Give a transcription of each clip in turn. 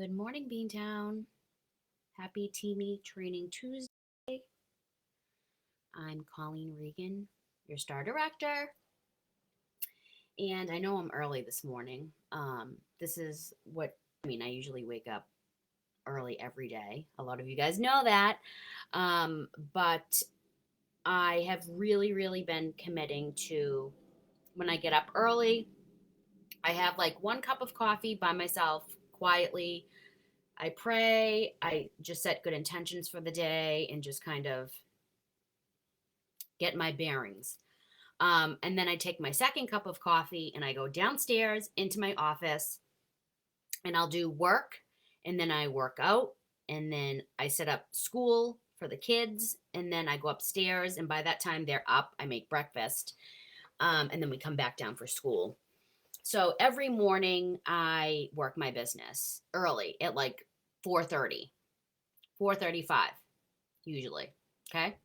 Good morning, Beantown. Happy Teamie Training Tuesday. I'm Colleen Regan, your star director. And I know I'm early this morning. This is I usually wake up early every day. A lot of you guys know that. But I have really, really been committing to when I get up early, I have like 1 cup of coffee by myself quietly. I pray, I just set good intentions for the day and just kind of get my bearings. And then I take my 2nd cup of coffee and I go downstairs into my office and I'll do work and then I work out and then I set up school for the kids and then I go upstairs and by that time they're up. I make breakfast and then we come back down for school. So every morning I work my business early at like 4:30, 4:35 usually. Okay.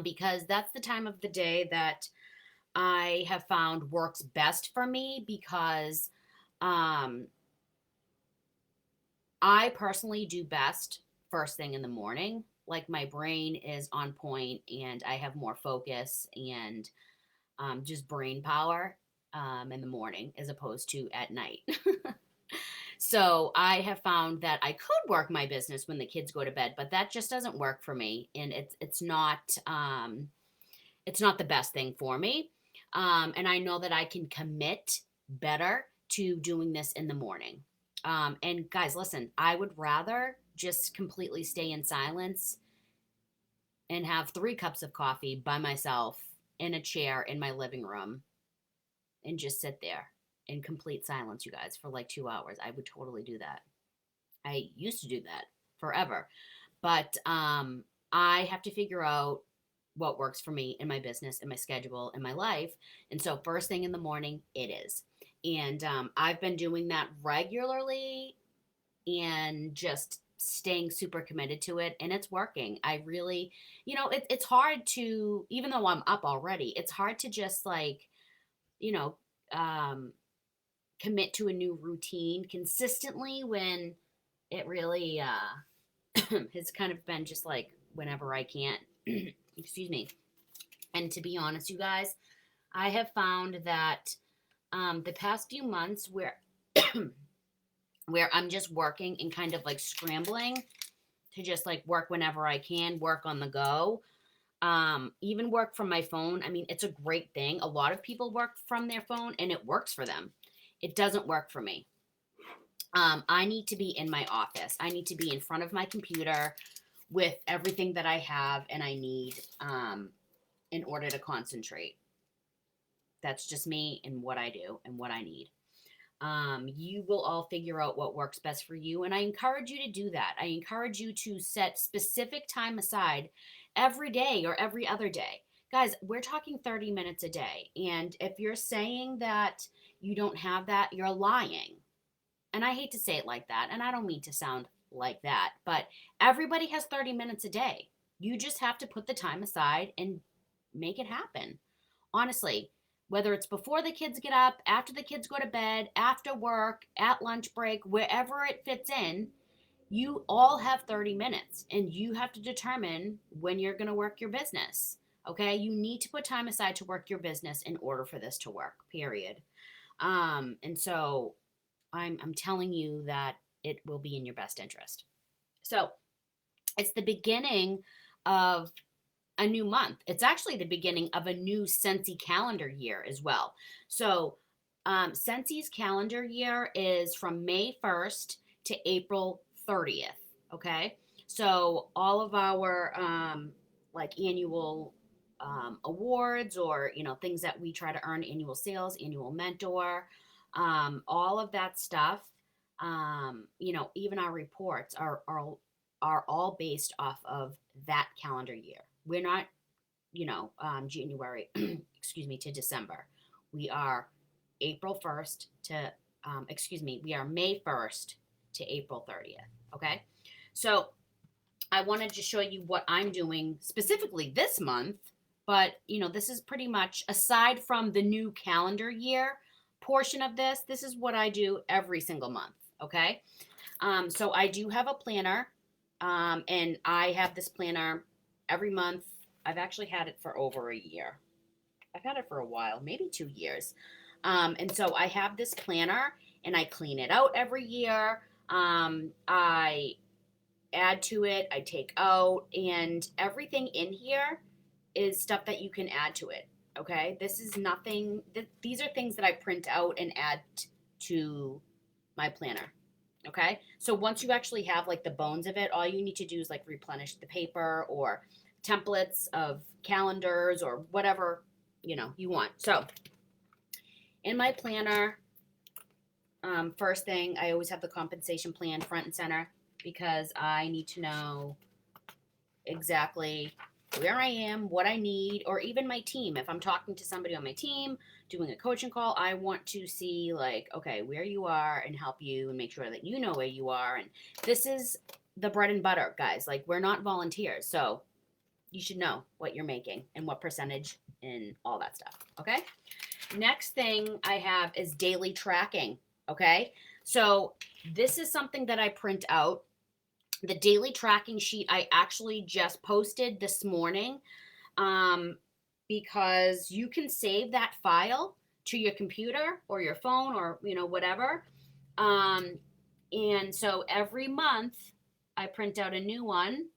Because that's the time of the day that I have found works best for me because um, I personally do best first thing in the morning. Like my brain is on point and I have more focus and just brain power in the morning as opposed to at night. So I have found that I could work my business when the kids go to bed, but that just doesn't work for me, and it's not the best thing for me. And I know that I can commit better to doing this in the morning. And guys, listen, I would rather just completely stay in silence and have 3 cups of coffee by myself in a chair in my living room and just sit there in complete silence, you guys, for like 2 hours. I would totally do that. I used to do that forever. But I have to figure out what works for me in my business, in my schedule, in my life. And so, first thing in the morning, it is. And I've been doing that regularly and just staying super committed to it. And it's working. I really, it's hard to, even though I'm up already, it's hard to just like, you know, um, commit to a new routine consistently when it really has kind of been just like whenever I can. Excuse me. And to be honest, you guys, I have found that the past few months where I'm just working and kind of like scrambling to just like work whenever I can, work on the go, even work from my phone. I mean, it's a great thing. A lot of people work from their phone and it works for them. It doesn't work for me. I need to be in my office. I need to be in front of my computer with everything that I have and I need in order to concentrate. That's just me and what I do and what I need. You will all figure out what works best for you. And I encourage you to do that. I encourage you to set specific time aside every day or every other day. Guys, we're talking 30 minutes a day. And if you're saying that you don't have that, you're lying. And I hate to say it like that. And I don't mean to sound like that, but everybody has 30 minutes a day. You just have to put the time aside and make it happen. Honestly, whether it's before the kids get up, after the kids go to bed, after work, at lunch break, wherever it fits in, you all have 30 minutes and you have to determine when you're going to work your business. Okay? You need to put time aside to work your business in order for this to work, period. And so I'm telling you that it will be in your best interest. So it's the beginning of a new month. It's actually the beginning of a new Scentsy calendar year as well. So Scentsy's calendar year is from May 1st to April 30th. Okay. So all of our like annual awards or, things that we try to earn, annual sales, annual mentor, all of that stuff, even our reports are all based off of that calendar year. We're not, January, excuse me, to December. We are April 1st to, we are May 1st to April 30th. Okay. So I wanted to show you what I'm doing specifically this month, but, this is pretty much aside from the new calendar year portion of this is what I do every single month. Okay. So I do have a planner, and I have this planner every month. I've actually had it for over a year. I've had it for a while, maybe 2 years. And so I have this planner and I clean it out every year. I add to it, I take out, and everything in here is stuff that you can add to it. Okay. This is nothing, these are things that I print out and add to my planner. Okay. So once you actually have like the bones of it, all you need to do is like replenish the paper or templates of calendars or whatever, you want. So in my planner, first thing, I always have the compensation plan front and center because I need to know exactly where I am, what I need, or even my team. If I'm talking to somebody on my team, doing a coaching call, I want to see like, okay, where you are and help you and make sure that you know where you are. And this is the bread and butter, guys. Like, we're not volunteers. So you should know what you're making and what percentage and all that stuff. Okay. Next thing I have is daily tracking. Okay. So this is something that I print out. The daily tracking sheet I actually just posted this morning, because you can save that file to your computer or your phone or whatever. And so every month I print out a new one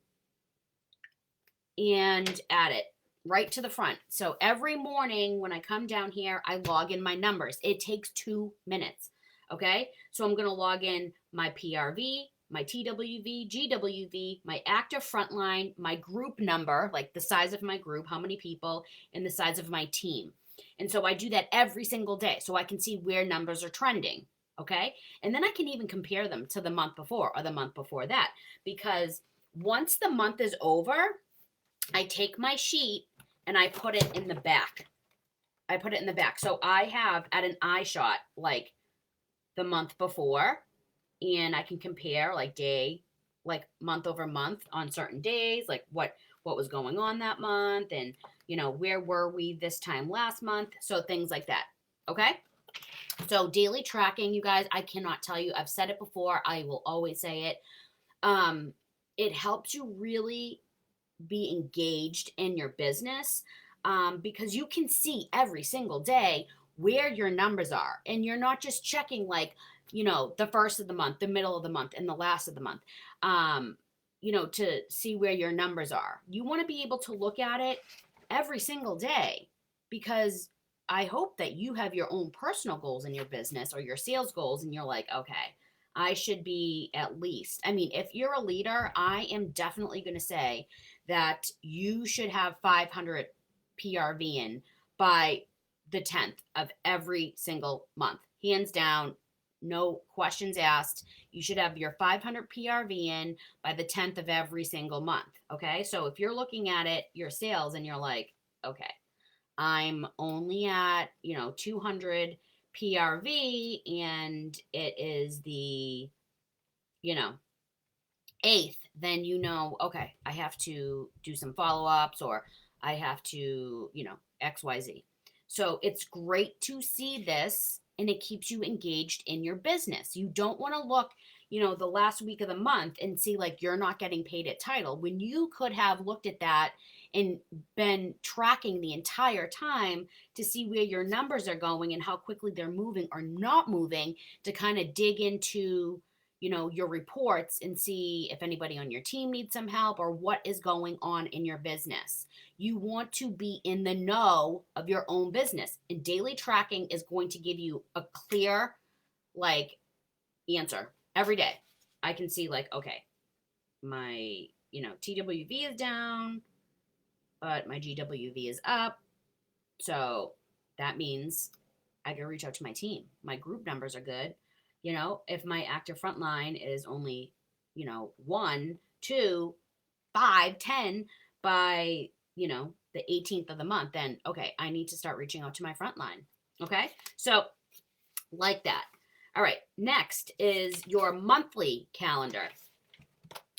and add it right to the front. So every morning when I come down here, I log in my numbers. It takes 2 minutes. Okay. So I'm going to log in my PRV, my TWV, GWV, my active frontline, my group number, like the size of my group, how many people, and the size of my team. And so I do that every single day so I can see where numbers are trending. Okay. And then I can even compare them to the month before or the month before that, because once the month is over, I take my sheet and I put it in the back. I put it in the back. So I have at an eye shot like the month before, and I can compare like month over month on certain days, like what was going on that month, and where were we this time last month. So things like that. Okay. So daily tracking, you guys, I cannot tell you. I've said it before. I will always say it. It helps you really be engaged in your business, because you can see every single day where your numbers are, and you're not just checking like the first of the month, the middle of the month, and the last of the month, to see where your numbers are. You want to be able to look at it every single day, because I hope that you have your own personal goals in your business or your sales goals, and you're like, okay, I should be at least, I mean, if you're a leader, I am definitely going to say that you should have 500 PRV in by the 10th of every single month. Hands down, no questions asked. You should have your 500 PRV in by the 10th of every single month. Okay. So if you're looking at it, your sales, and you're like, okay, I'm only at, 200 PRV, and it is the, 8th, then okay, I have to do some follow-ups, or I have to, XYZ. So it's great to see this, and it keeps you engaged in your business. You don't want to look, the last week of the month and see like you're not getting paid at title, when you could have looked at that and been tracking the entire time to see where your numbers are going and how quickly they're moving or not moving, to kind of dig into your reports and see if anybody on your team needs some help or what is going on in your business. You want to be in the know of your own business, and daily tracking is going to give you a clear like answer every day. I can see like, okay, my TWV is down, but my GWV is up. So that means I can reach out to my team. My group numbers are good. If my active frontline is only, 1, 2, 5, 10 by, the 18th of the month, then okay, I need to start reaching out to my frontline. Okay. So like that. All right. Next is your monthly calendar.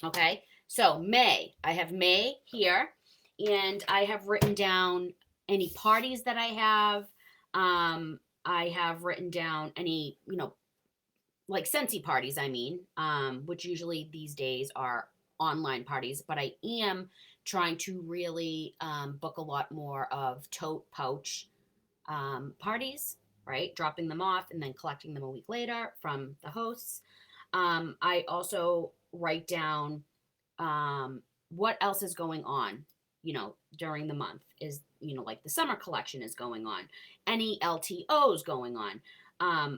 Okay. So May, I have May here, and I have written down any parties that I have. I have written down any, like Scentsy parties, I mean, which usually these days are online parties, but I am trying to really book a lot more of tote pouch parties, right? Dropping them off and then collecting them a week later from the hosts. I also write down what else is going on, during the month is, like the summer collection is going on, any LTOs going on.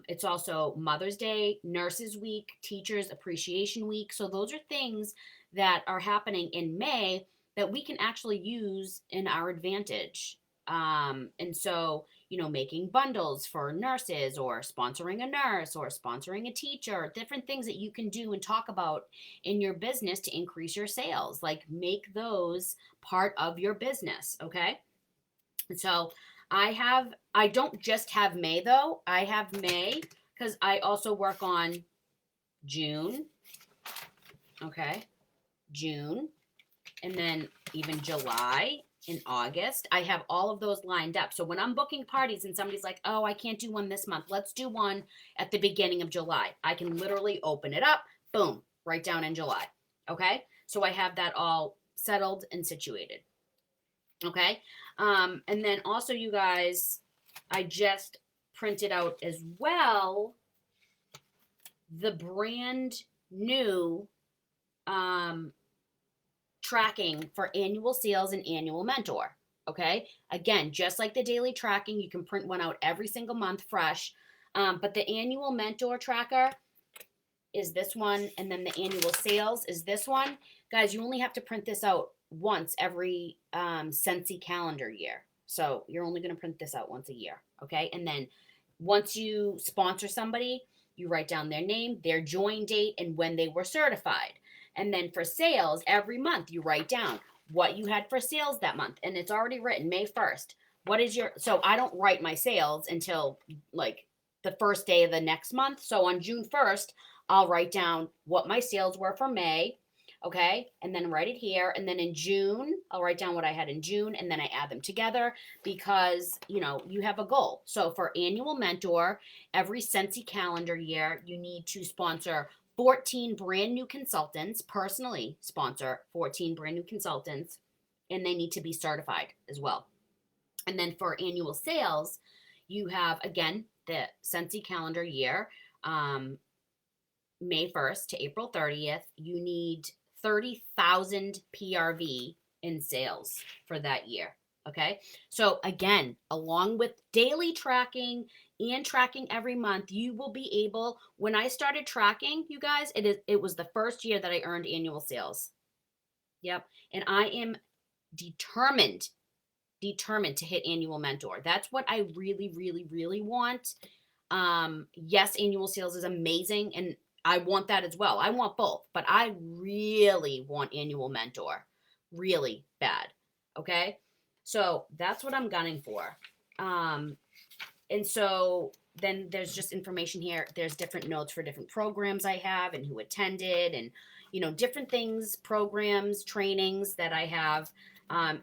It's also Mother's Day, Nurses Week, Teachers Appreciation Week. So those are things that are happening in May that we can actually use in our advantage. And so, making bundles for nurses or sponsoring a nurse or sponsoring a teacher, different things that you can do and talk about in your business to increase your sales. Like make those part of your business, okay? And so I don't just have May though. I have May because I also work on June, okay? June, and then even July and August. I have all of those lined up. So when I'm booking parties and somebody's like, oh, I can't do one this month, let's do one at the beginning of July. I can literally open it up, boom, right down in July. Okay? So I have that all settled and situated. Okay? And then also, you guys, I just printed out as well the brand new tracking for annual sales and annual mentor. Okay. Again, just like the daily tracking, you can print one out every single month fresh. But the annual mentor tracker is this one. And then the annual sales is this one. Guys, you only have to print this out once every Scentsy calendar year. So you're only going to print this out once a year. Okay. And then once you sponsor somebody, you write down their name, their join date, and when they were certified. And then for sales, every month you write down what you had for sales that month. And it's already written May 1st. So I don't write my sales until like the first day of the next month. So on June 1st, I'll write down what my sales were for May. Okay. And then write it here. And then in June, I'll write down what I had in June and then I add them together because, you have a goal. So for annual mentor, every Scentsy calendar year, you need to sponsor 14 brand new consultants, personally sponsor 14 brand new consultants, and they need to be certified as well. And then for annual sales, you have, again, the Scentsy calendar year, May 1st to April 30th. You need 30,000 PRV in sales for that year. Okay. So again, along with daily tracking and tracking every month, you will be able, when I started tracking, you guys, it was the first year that I earned annual sales. Yep. And I am determined to hit annual mentor. That's what I really, really, really want. Yes, annual sales is amazing. And I want that as well. I want both, but I really want annual mentor really bad. Okay. So that's what I'm gunning for. And so then there's just information here. There's different notes for different programs I have and who attended and, different things, programs, trainings that I have.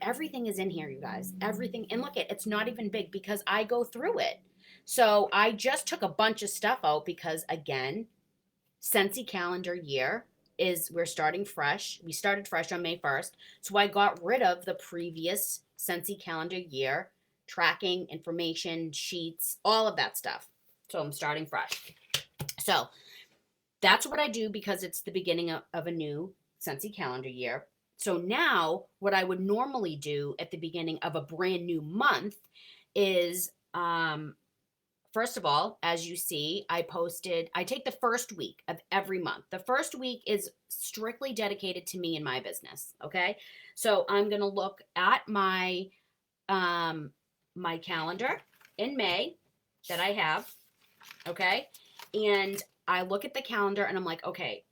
Everything is in here, you guys. Everything. And look, it's not even big because I go through it. So I just took a bunch of stuff out because, again, Scentsy calendar year we're starting fresh. We started fresh on May 1st. So I got rid of the previous Scentsy calendar year tracking, information, sheets, all of that stuff. So I'm starting fresh. So that's what I do because it's the beginning of a new Scentsy calendar year. So now what I would normally do at the beginning of a brand new month is, first of all, as you see, I take the first week of every month. The first week is strictly dedicated to me and my business. Okay. So I'm going to look at my calendar in May that I have. Okay. And I look at the calendar and I'm like, okay,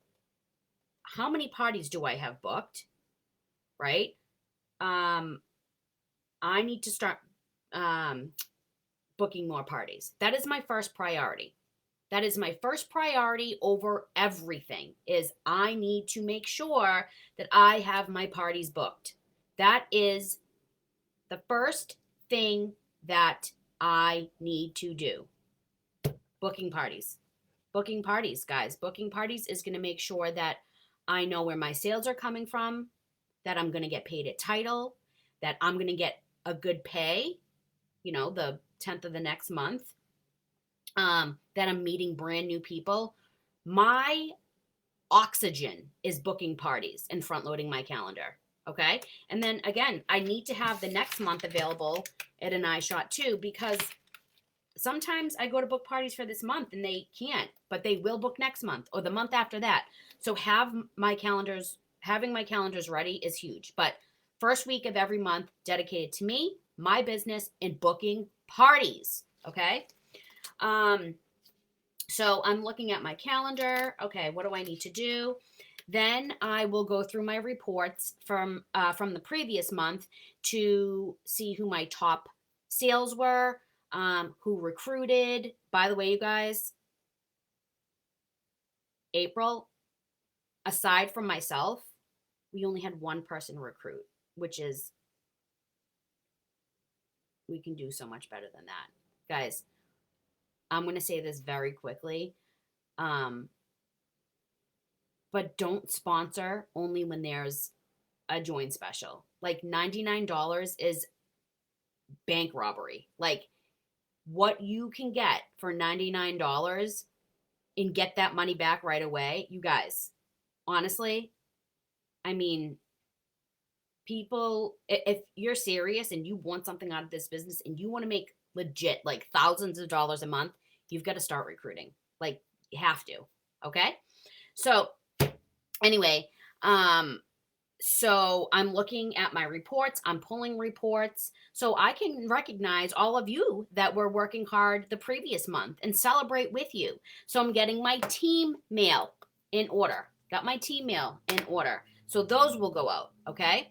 how many parties do I have booked? Right. I need to start, booking more parties. That is my first priority. That is my first priority over everything is I need to make sure that I have my parties booked. That is the first thing that I need to do. Booking parties. Booking parties, guys. Booking parties is going to make sure that I know where my sales are coming from, that I'm going to get paid at title, that I'm going to get a good pay, the 10th of the next month, that I'm meeting brand new people. My oxygen is booking parties and front loading my calendar. Okay. And then again, I need to have the next month available at an eye shot too, because sometimes I go to book parties for this month and they can't, but they will book next month or the month after that. So having my calendars ready is huge. But first week of every month dedicated to me, my business, and booking parties. Okay. So I'm looking at my calendar. Okay, what do I need to do? Then I will go through my reports from the previous month to see who my top sales were, who recruited. By the way, you guys, April, aside from myself, we only had one person recruit, which is, we can do so much better than that. Guys, I'm going to say this very quickly. But don't sponsor only when there's a join special. Like $99 is bank robbery. Like what you can get for $99 and get that money back right away. You guys, honestly, I mean, people, if you're serious and you want something out of this business and you want to make legit like thousands of dollars a month, you've got to start recruiting. Like you have to. Okay. So anyway, so I'm looking at my reports, I'm pulling reports so I can recognize all of you that were working hard the previous month and celebrate with you. So I'm getting my team mail in order. Got my team mail in order. So those will go out, okay?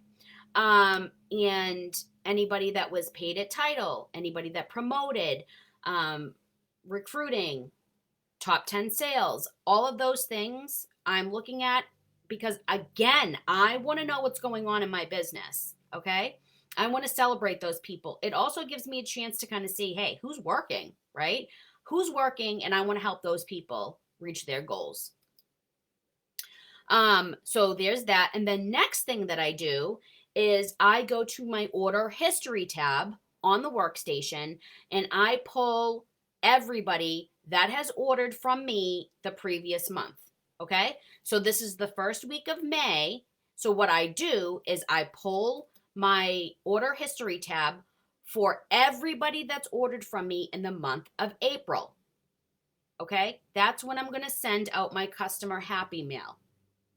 And anybody that was paid at title, anybody that promoted, recruiting, top 10 sales, all of those things I'm looking at because, again, I want to know what's going on in my business. Okay. I want to celebrate those people. It also gives me a chance to kind of see, hey, who's working, right? Who's working, and I want to help those people reach their goals. So there's that. And the next thing that I do is I go to my order history tab on the workstation and I pull everybody that has ordered from me the previous month. Okay. So this is the first week of May. So what I do is I pull my order history tab for everybody that's ordered from me in the month of April. Okay. That's when I'm going to send out my customer happy mail,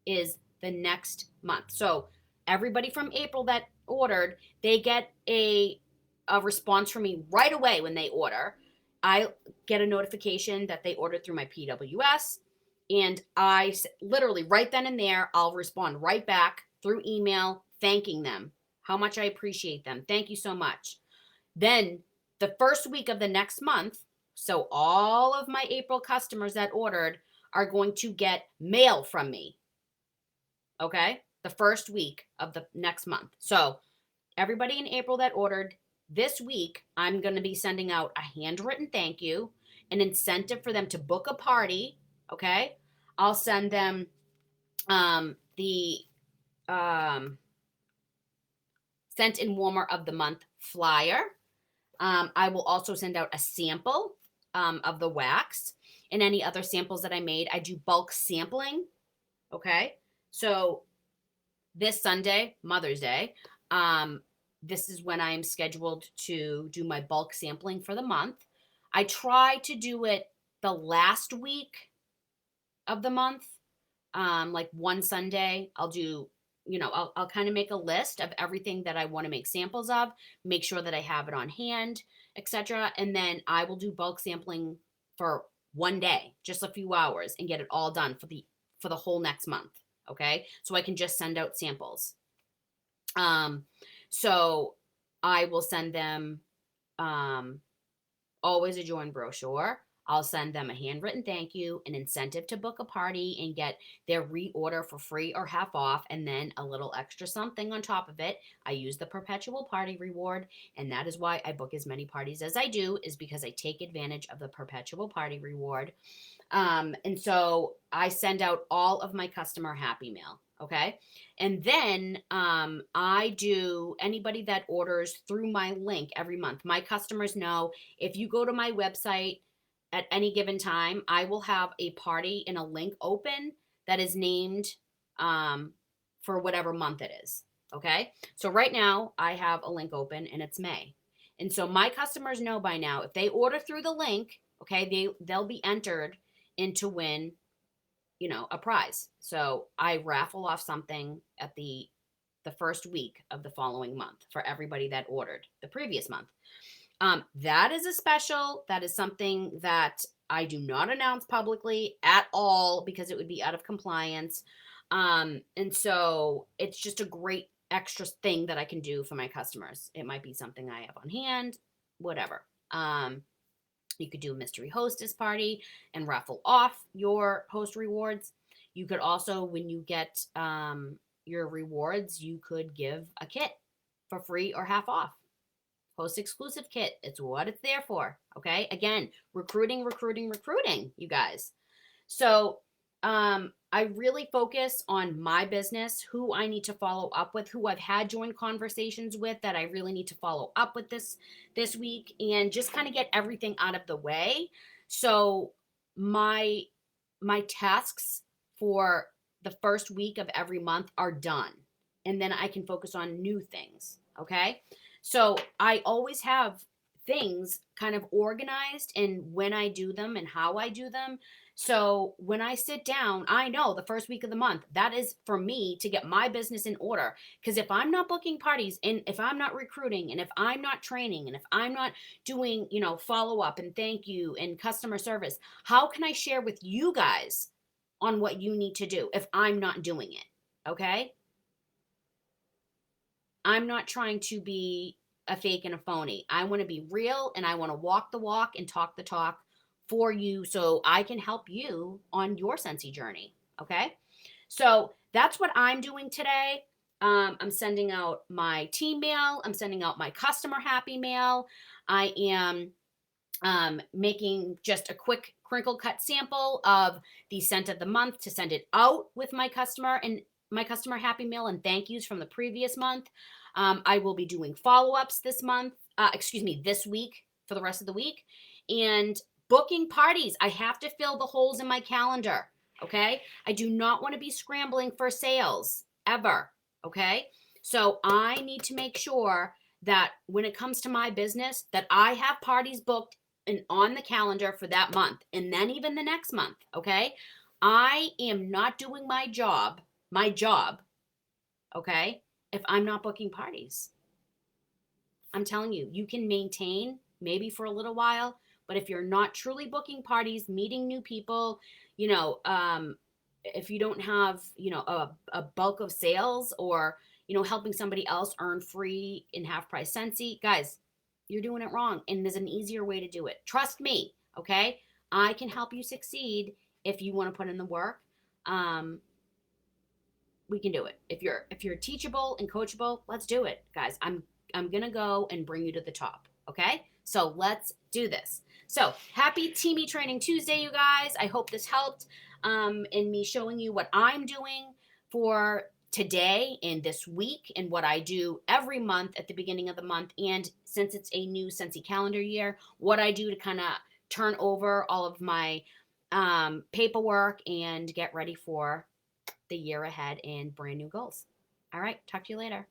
is the next month. So everybody from April that ordered, they get a response from me right away when they order. I get a notification that they ordered through my PWS, and I literally right then and there, I'll respond right back through email, thanking them, how much I appreciate them. Thank you so much. Then the first week of the next month, so all of my April customers that ordered are going to get mail from me. Okay, the first week of the next month. So everybody in April that ordered this week, I'm going to be sending out a handwritten thank you, an incentive for them to book a party. Okay, I'll send them the scent and warmer of the month flyer. I will also send out a sample of the wax and any other samples that I made. I do bulk sampling. Okay, so this Sunday, Mother's Day, this is when I am scheduled to do my bulk sampling for the month. I try to do it the last week of the month, like one Sunday. I'll do, I'll kind of make a list of everything that I want to make samples of, make sure that I have it on hand, etc. And then I will do bulk sampling for one day, just a few hours, and get it all done for the whole next month. Okay, so I can just send out samples. So I will send them always a join brochure. I'll send them a handwritten thank you, an incentive to book a party and get their reorder for free or half off, and then a little extra something on top of it. I use the perpetual party reward, and that is why I book as many parties as I do, is because I take advantage of the perpetual party reward. And so I send out all of my customer happy mail. Okay. And then I do anybody that orders through my link every month. My customers know if you go to my website at any given time, I will have a party and a link open that is named for whatever month it is. Okay. So right now I have a link open and it's May. And so my customers know by now if they order through the link, okay, they'll be entered and to win, a prize. So I raffle off something at the first week of the following month for everybody that ordered the previous month. That is a special. That is something that I do not announce publicly at all because it would be out of compliance. And so it's just a great extra thing that I can do for my customers. It might be something I have on hand, whatever. You could do a mystery hostess party and raffle off your host rewards. You could also, when you get your rewards, you could give a kit for free or half off. Host exclusive kit. It's what it's there for. Okay. Again, recruiting, you guys. So I really focus on my business, who I need to follow up with, who I've had joint conversations with that I really need to follow up with this week, and just kind of get everything out of the way. So my tasks for the first week of every month are done, and then I can focus on new things. Okay. So I always have things kind of organized and when I do them and how I do them. So when I sit down, I know the first week of the month, that is for me to get my business in order. Because if I'm not booking parties and if I'm not recruiting and if I'm not training and if I'm not doing, follow up and thank you and customer service, how can I share with you guys on what you need to do if I'm not doing it? Okay. I'm not trying to be a fake and a phony. I want to be real and I want to walk the walk and talk the talk for you so I can help you on your Scentsy journey. Okay. So that's what I'm doing today. I'm sending out my team mail. I'm sending out my customer happy mail. I am making just a quick crinkle cut sample of the scent of the month to send it out with my customer and my customer happy mail and thank yous from the previous month. I will be doing follow-ups this week for the rest of the week and booking parties. I have to fill the holes in my calendar. Okay. I do not want to be scrambling for sales ever. Okay. So I need to make sure that when it comes to my business that I have parties booked and on the calendar for that month and then even the next month. Okay. I am not doing my job, okay, if I'm not booking parties. I'm telling you, you can maintain maybe for a little while, but if you're not truly booking parties, meeting new people, if you don't have, a bulk of sales or, helping somebody else earn free and half price Scentsy, guys, you're doing it wrong. And there's an easier way to do it. Trust me. Okay. I can help you succeed if you want to put in the work. We can do it. If you're teachable and coachable, let's do it, guys. I'm gonna go and bring you to the top. Okay, so let's do this. So happy Teamie Training Tuesday, you guys. I hope this helped in me showing you what I'm doing for today and this week and what I do every month at the beginning of the month. And since it's a new Scentsy calendar year, what I do to kind of turn over all of my paperwork and get ready for the year ahead and brand new goals. All right, talk to you later.